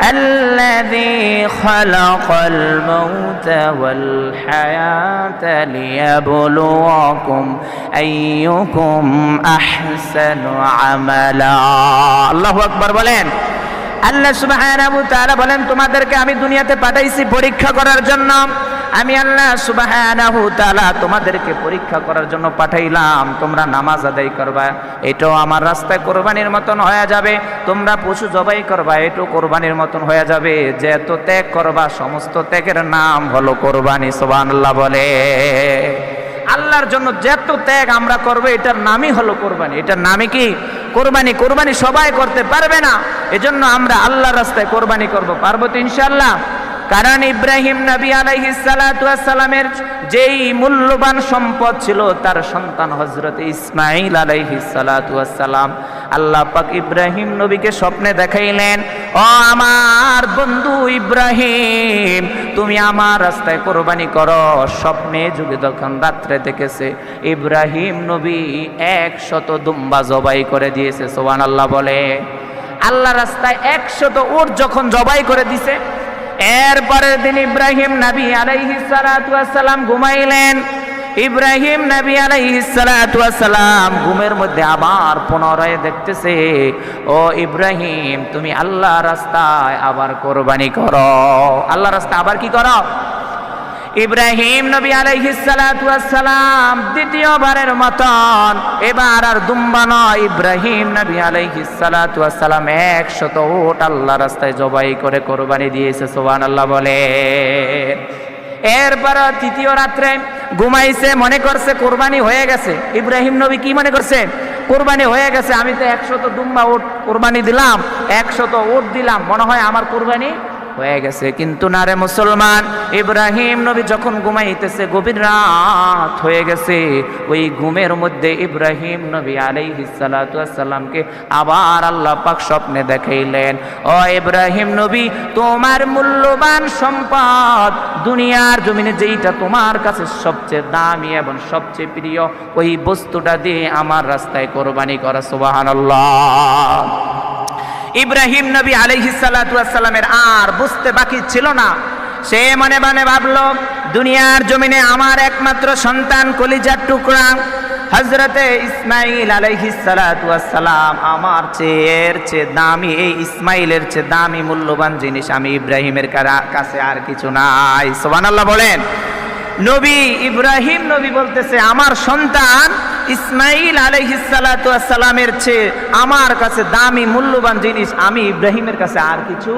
الذي خلق الموت والحياة ليبلوكم أيكم أحسن عملا আল্লাহু আকবার বলেন। আল্লাহ সুবহানাহু ওয়া তাআলা বলেন, তোমাদেরকে আমি দুনিয়াতে পাঠাইছি পরীক্ষা করার জন্য। আমি আল্লাহ সুবহানাহু ওয়া তাআলা তোমাদেরকে পরীক্ষা করার জন্য পাঠাইলাম। তোমরা নামাজ আদায় করবা, এটাও আমার রাস্তায় কোরবানির মতন হয়ে যাবে। তোমরা পশু জবাই করবা, এটাও কোরবানির মতন হয়ে যাবে। যত ত্যাগ করবা, সমস্ত ত্যাগের নাম হলো কোরবানি। সুবহানাল্লাহ বলে। আল্লাহর জন্য যত ত্যাগ আমরা করব, এটার নামই হলো কোরবানি। এটার নামই কি? কোরবানি। কোরবানি সবাই করতে পারবে না, এজন্য আমরা আল্লাহর রাস্তায় কোরবানি করব। পারবো তো ইনশাআল্লাহ? কারণ ইব্রাহিম নবী আলাইহিস সালাতু ওয়াস সালামের যেই মূল্যবান সম্পদ ছিল তার সন্তান হযরত ইসমাঈল আলাইহিস সালাতু ওয়াস সালাম। আল্লাহ পাক ইব্রাহিম নবীকে স্বপ্নে দেখাইলেন, ও আমার বন্ধু ইব্রাহিম, তুমি আমার রাস্তায় কোরবানি করো। স্বপ্নে যুগে যখন রাত্রে দেখেছে ইব্রাহিম নবী 100 দুম্বা জবাই করে দিয়েছে। সুবহানাল্লাহ বলে। আল্লাহ রাস্তায় 100 উট যখন জবাই করে দিছে, এরপরের দিন ইব্রাহিম নবী আলাইহিস সালাতু ওয়াস সালাম ঘুমাইলেন। ইব্রাহিম নবী আলাইহিস সালাতু ওয়াস সালাম ঘুমের মধ্যে আবার পুনরায় দেখতেছে, ও ইব্রাহিম, তুমি আল্লাহ রাস্তায় আবার কোরবানি করো। আল্লাহ রাস্তায় আবার কি করো? ইব্রাহিম নবী আলাইহিস সালাতু ওয়াস সালাম দ্বিতীয়বারের মতন এবার আর দুম্বা নয়, ইব্রাহিম নবী আলাইহিস সালাতু ওয়াস সালাম 100 উট আল্লাহ রাস্তায় জবাই করে কোরবানি দিয়েছে। সুবহানাল্লাহ বলে। এরপর তৃতীয় রাত্রে ঘুমাইছে, মনে করছে কোরবানি হয়ে গেছে। ইব্রাহিম নবী কি মনে করছে? কোরবানি হয়ে গেছে। আমি তো 100 দুম্বা উট কোরবানি দিলাম, 100 উট দিলাম, মনে হয় আমার কোরবানি হয়ে গেছে। কিন্তু না রে মুসলমান, ইব্রাহিম নবী যখন ঘুমাইতেছে, গভীর রাত হয়ে গেছে। ওই ঘুমের মধ্যে ইব্রাহিম নবী আলাইহিস সালাতু ওয়াস সালামকে আবার আল্লাহ পাক স্বপ্নে দেখাইলেন, ও ইব্রাহিম নবী, তোমার মূল্যবান সম্পদ দুনিয়ার জমিনে যেইটা তোমার কাছে সবচেয়ে দামি এবং সবচেয়ে প্রিয়, ওই বস্তুটা দিয়ে আমার রাস্তায় কোরবানি করা। সুবহানাল্লাহ। ইব্রাহিম নবী আলাইহিস সালাতু ওয়াস সালামের আর বুঝতে বাকি ছিল না। সে মনে মনে ভাবল, দুনিয়ার জমিনে আমার একমাত্র সন্তান, কলিজার টুকরা হযরতে ইসমাঈল আলাইহিস সালাতু ওয়াস সালাম, আমার চেয়ে দামি, এই ইসমাঈলের চেয়ে দামি মূল্যবান জিনিস আমি ইব্রাহিমের কাছে আর কিছু নাই। সুবহানাল্লাহ বলেন। নবী ইব্রাহিম নবী বলতেছে, আমার সন্তান ইসমাঈল আলাইহিস সালাতু ওয়াস সালামের চেয়ে আমার কাছে দামি মূল্যবান জিনিস আমি ইব্রাহিমের কাছে আর কিছু